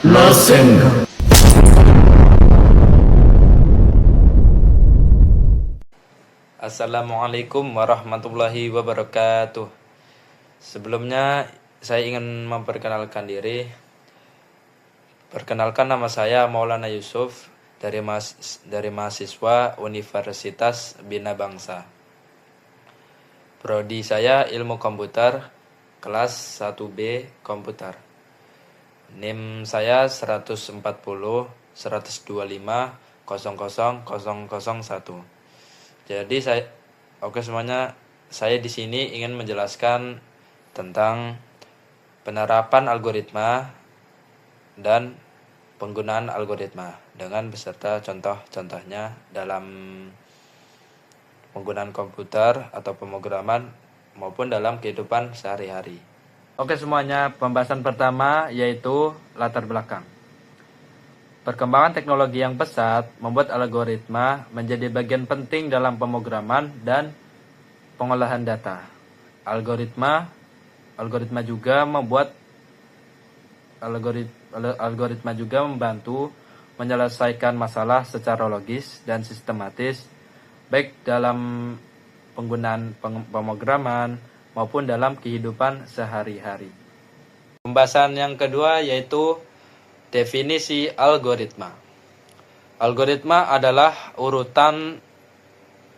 Lasenga. Assalamualaikum warahmatullahi wabarakatuh. Sebelumnya saya ingin memperkenalkan diri. Perkenalkan, nama saya Maulana Yusuf dari mahasiswa Universitas Bina Bangsa. Prodi saya Ilmu Komputer, kelas 1B Komputer. NIM saya 140 125 00001. Jadi semuanya, saya di sini ingin menjelaskan tentang penerapan algoritma dan penggunaan algoritma dengan beserta contoh-contohnya dalam penggunaan komputer atau pemrograman maupun dalam kehidupan sehari-hari. Oke semuanya, pembahasan pertama yaitu latar belakang. Perkembangan teknologi yang pesat membuat algoritma menjadi bagian penting dalam pemrograman dan pengolahan data. Algoritma juga membantu menyelesaikan masalah secara logis dan sistematis, baik dalam penggunaan pemrograman maupun dalam kehidupan sehari-hari. Pembahasan yang kedua yaitu definisi algoritma. Algoritma adalah urutan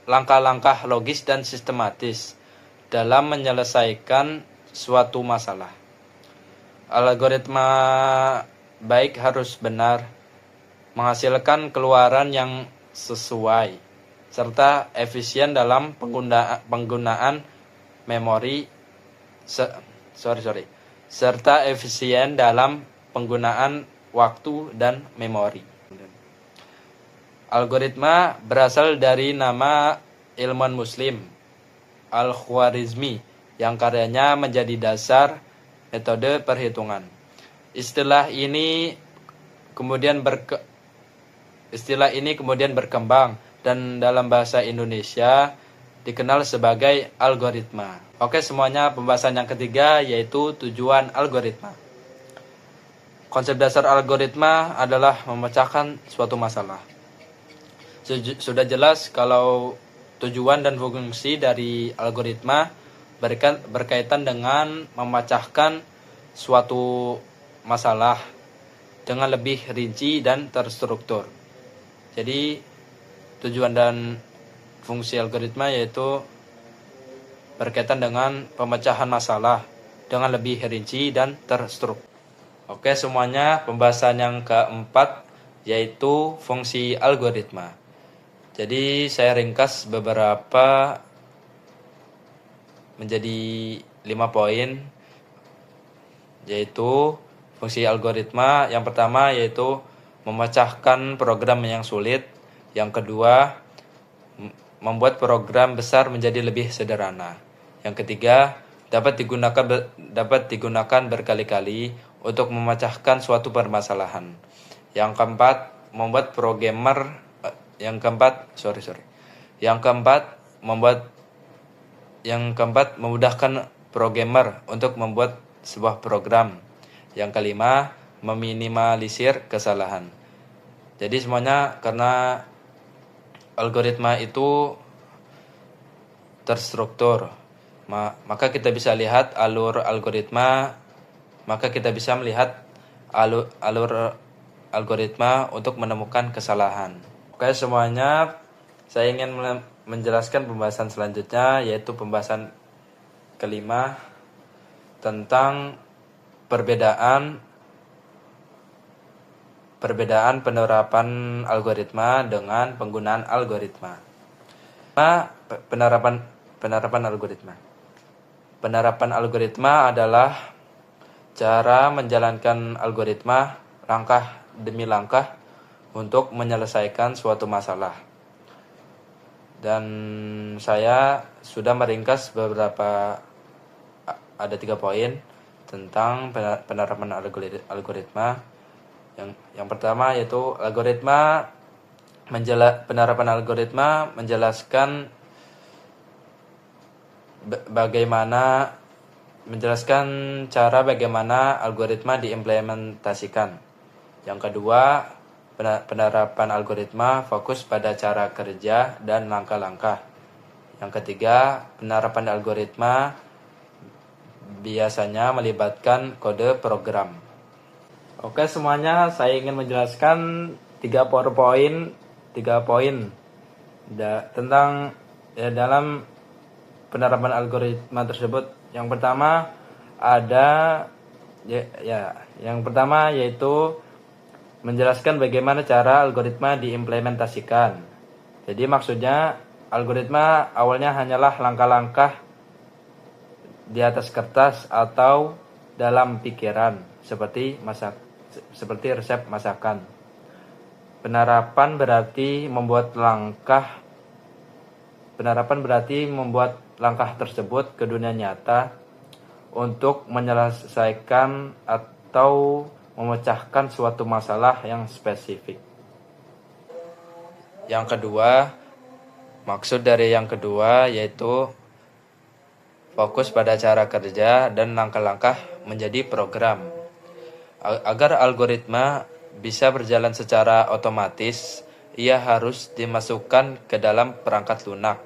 langkah-langkah logis dan sistematis dalam menyelesaikan suatu masalah. Algoritma baik harus benar, menghasilkan keluaran yang sesuai, serta efisien dalam penggunaan memori, serta efisien dalam penggunaan waktu dan memori. Algoritma berasal dari nama ilmuwan muslim Al-Khwarizmi yang karyanya menjadi dasar metode perhitungan. Istilah ini kemudian berkembang dan dalam bahasa Indonesia dikenal sebagai algoritma. Oke semuanya, pembahasan yang ketiga yaitu tujuan algoritma. Konsep dasar algoritma adalah memecahkan suatu masalah. Sudah jelas kalau tujuan dan fungsi dari algoritma berkaitan dengan memecahkan suatu masalah dengan lebih rinci dan terstruktur. Jadi tujuan dan fungsi algoritma yaitu berkaitan dengan pemecahan masalah dengan lebih rinci dan terstruktur. Oke semuanya, pembahasan yang keempat yaitu fungsi algoritma. Jadi saya ringkas beberapa menjadi 5 poin, yaitu fungsi algoritma. Yang pertama yaitu memecahkan program yang sulit. Yang kedua, membuat program besar menjadi lebih sederhana. Yang ketiga, dapat digunakan berkali-kali untuk memecahkan suatu permasalahan. Yang keempat, memudahkan programmer untuk membuat sebuah program. Yang kelima, meminimalisir kesalahan. Jadi semuanya karena algoritma itu terstruktur, maka kita bisa lihat alur algoritma, melihat alur algoritma untuk menemukan kesalahan. Oke semuanya, saya ingin menjelaskan pembahasan selanjutnya yaitu pembahasan kelima tentang perbedaan penerapan algoritma dengan penggunaan algoritma. Penerapan algoritma. Penerapan algoritma adalah cara menjalankan algoritma langkah demi langkah untuk menyelesaikan suatu masalah. Dan saya sudah meringkas ada 3 poin tentang penerapan algoritma. Yang pertama yaitu penerapan algoritma menjelaskan cara bagaimana algoritma diimplementasikan. Yang kedua, penerapan algoritma fokus pada cara kerja dan langkah-langkah. Yang ketiga, penerapan algoritma biasanya melibatkan kode program. Oke semuanya, saya ingin menjelaskan 3 poin tentang dalam penerapan algoritma tersebut. Yang pertama yang pertama yaitu menjelaskan bagaimana cara algoritma diimplementasikan. Jadi maksudnya algoritma awalnya hanyalah langkah-langkah di atas kertas atau dalam pikiran seperti resep masakan. Penerapan berarti membuat langkah tersebut ke dunia nyata untuk menyelesaikan atau memecahkan suatu masalah yang spesifik. Maksud dari yang kedua yaitu fokus pada cara kerja dan langkah-langkah menjadi program. Agar algoritma bisa berjalan secara otomatis, ia harus dimasukkan ke dalam perangkat lunak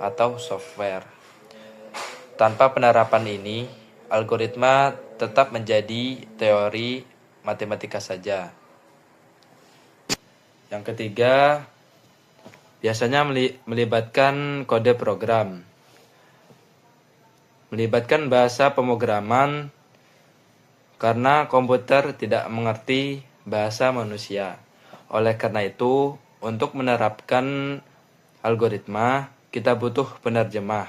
atau software. Tanpa penerapan ini, algoritma tetap menjadi teori matematika saja. Yang ketiga, biasanya melibatkan kode program. Melibatkan bahasa pemrograman karena komputer tidak mengerti bahasa manusia. Oleh karena itu, untuk menerapkan algoritma, kita butuh penerjemah,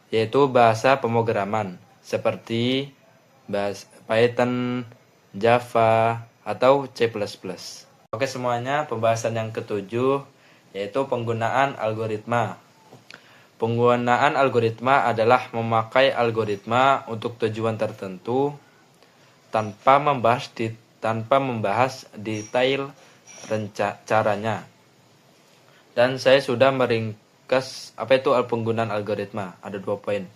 yaitu bahasa pemrograman seperti Python, Java, atau C++. Oke semuanya, pembahasan yang ketujuh yaitu penggunaan algoritma. Penggunaan algoritma adalah memakai algoritma untuk tujuan tertentu tanpa membahas detail caranya. Dan saya sudah meringkas apa itu penggunaan algoritma. Ada 2 poin.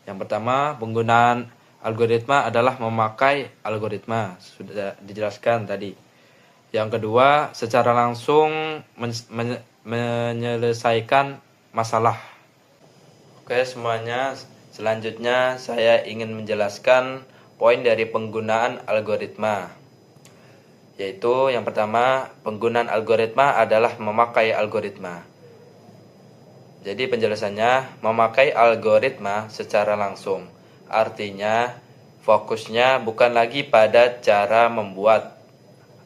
Yang pertama, penggunaan algoritma adalah memakai algoritma. Sudah dijelaskan tadi. Yang kedua, secara langsung menyelesaikan masalah. Oke semuanya, selanjutnya saya ingin menjelaskan poin dari penggunaan algoritma. Yaitu yang pertama, penggunaan algoritma adalah memakai algoritma. Jadi penjelasannya, memakai algoritma secara langsung. Artinya, fokusnya bukan lagi pada cara membuat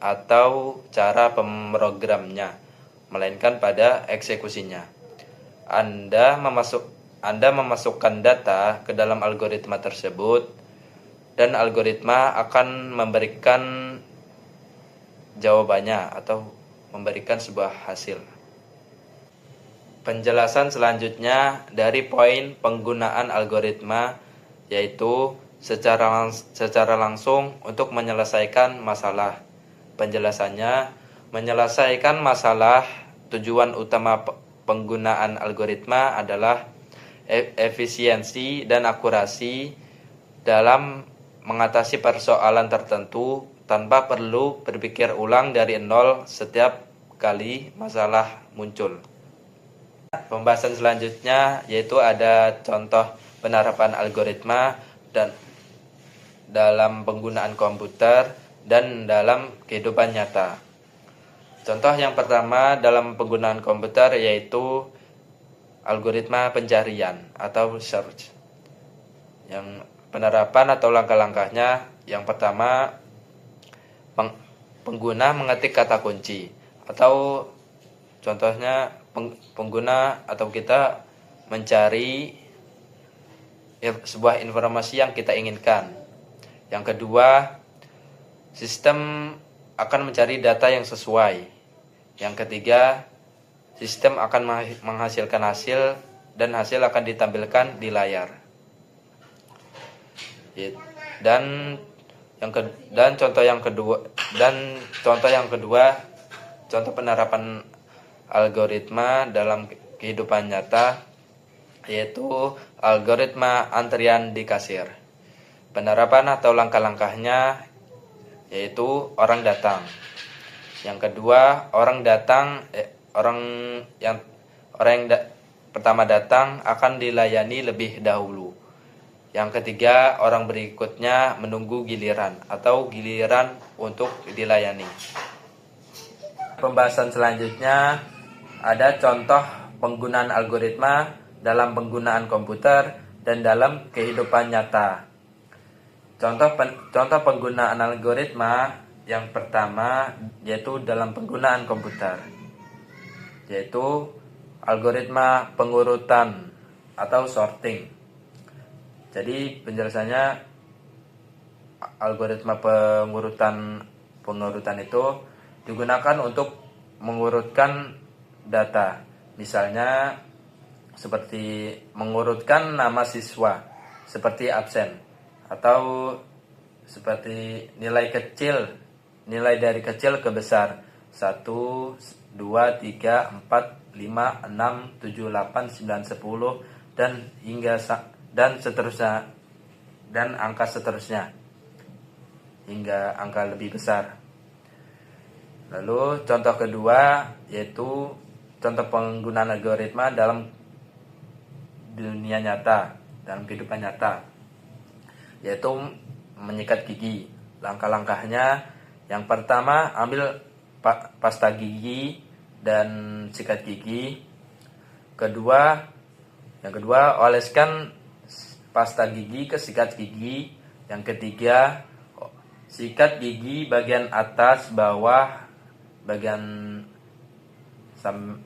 atau cara pemrogramnya, melainkan pada eksekusinya. Anda memasukkan data ke dalam algoritma tersebut, dan algoritma akan memberikan jawabannya atau memberikan sebuah hasil. Penjelasan selanjutnya dari poin penggunaan algoritma yaitu secara langsung untuk menyelesaikan masalah. Penjelasannya, menyelesaikan masalah, tujuan utama penggunaan algoritma adalah efisiensi dan akurasi dalam mengatasi persoalan tertentu tanpa perlu berpikir ulang dari nol setiap kali masalah muncul. Pembahasan selanjutnya yaitu ada contoh penerapan algoritma dan dalam penggunaan komputer dan dalam kehidupan nyata. Contoh yang pertama dalam penggunaan komputer yaitu algoritma pencarian atau search. Yang penerapan atau langkah-langkahnya, yang pertama pengguna mengetik kata kunci, atau contohnya pengguna atau kita mencari sebuah informasi yang kita inginkan. Yang kedua, sistem akan mencari data yang sesuai. Yang ketiga, sistem akan menghasilkan hasil dan hasil akan ditampilkan di layar. Dan contoh yang kedua, contoh penerapan algoritma dalam kehidupan nyata yaitu algoritma antrian di kasir. Penerapan atau langkah-langkahnya yaitu orang datang. Yang kedua, pertama datang akan dilayani lebih dahulu. Yang ketiga, orang berikutnya menunggu giliran atau giliran untuk dilayani. Pembahasan selanjutnya ada contoh penggunaan algoritma dalam penggunaan komputer dan dalam kehidupan nyata. Contoh penggunaan algoritma yang pertama yaitu dalam penggunaan komputer, yaitu algoritma pengurutan atau sorting. Jadi penjelasannya, algoritma pengurutan itu digunakan untuk mengurutkan data. Misalnya seperti mengurutkan nama siswa seperti absen, atau seperti nilai dari kecil ke besar, 1, 2, 3, 4, 5, 6, 7, 8, 9, 10 dan seterusnya, dan angka seterusnya hingga angka lebih besar. Lalu contoh kedua yaitu contoh penggunaan algoritma dalam dunia nyata, dalam kehidupan nyata, yaitu menyikat gigi. Langkah-langkahnya, yang pertama ambil pasta gigi dan sikat gigi. Yang kedua oleskan pasta gigi ke sikat gigi. Yang ketiga, sikat gigi bagian atas, bawah, bagian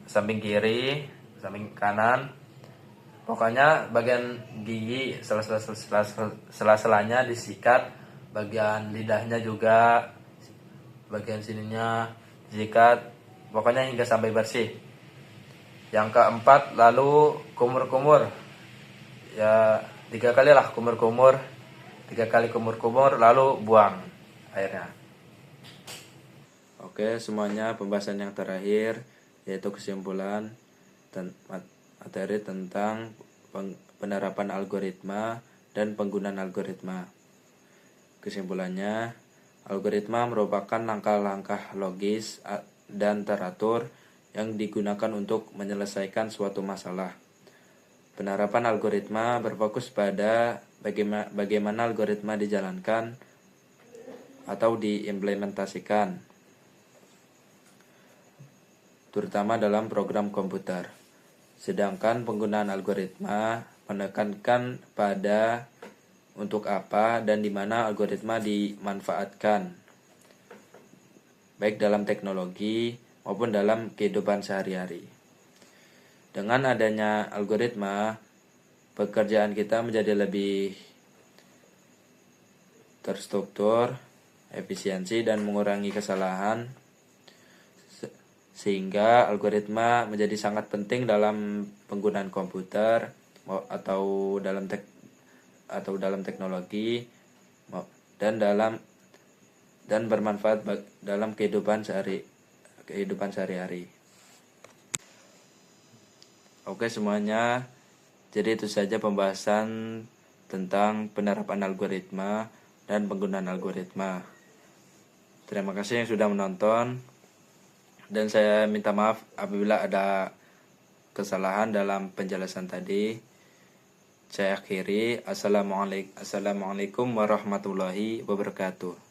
samping kiri, samping kanan. Pokoknya bagian gigi sela-selanya disikat, bagian lidahnya juga, bagian sininya disikat, pokoknya hingga sampai bersih. Yang keempat, lalu kumur-kumur. Ya, 3 kali lah kumur-kumur. 3 kali kumur-kumur lalu buang airnya. Oke, semuanya pembahasan yang terakhir yaitu kesimpulan materi tentang penerapan algoritma dan penggunaan algoritma. Kesimpulannya, algoritma merupakan langkah-langkah logis dan teratur yang digunakan untuk menyelesaikan suatu masalah. Penerapan algoritma berfokus pada bagaimana algoritma dijalankan atau diimplementasikan, terutama dalam program komputer. Sedangkan penggunaan algoritma menekankan pada untuk apa dan di mana algoritma dimanfaatkan, baik dalam teknologi maupun dalam kehidupan sehari-hari. Dengan adanya algoritma, pekerjaan kita menjadi lebih terstruktur, efisiensi, dan mengurangi kesalahan, sehingga algoritma menjadi sangat penting dalam penggunaan komputer atau dalam teknologi dan bermanfaat dalam kehidupan sehari-hari. Oke semuanya, jadi itu saja pembahasan tentang penerapan algoritma dan penggunaan algoritma. Terima kasih yang sudah menonton, dan saya minta maaf apabila ada kesalahan dalam penjelasan tadi. Saya akhiri. Assalamualaikum warahmatullahi wabarakatuh.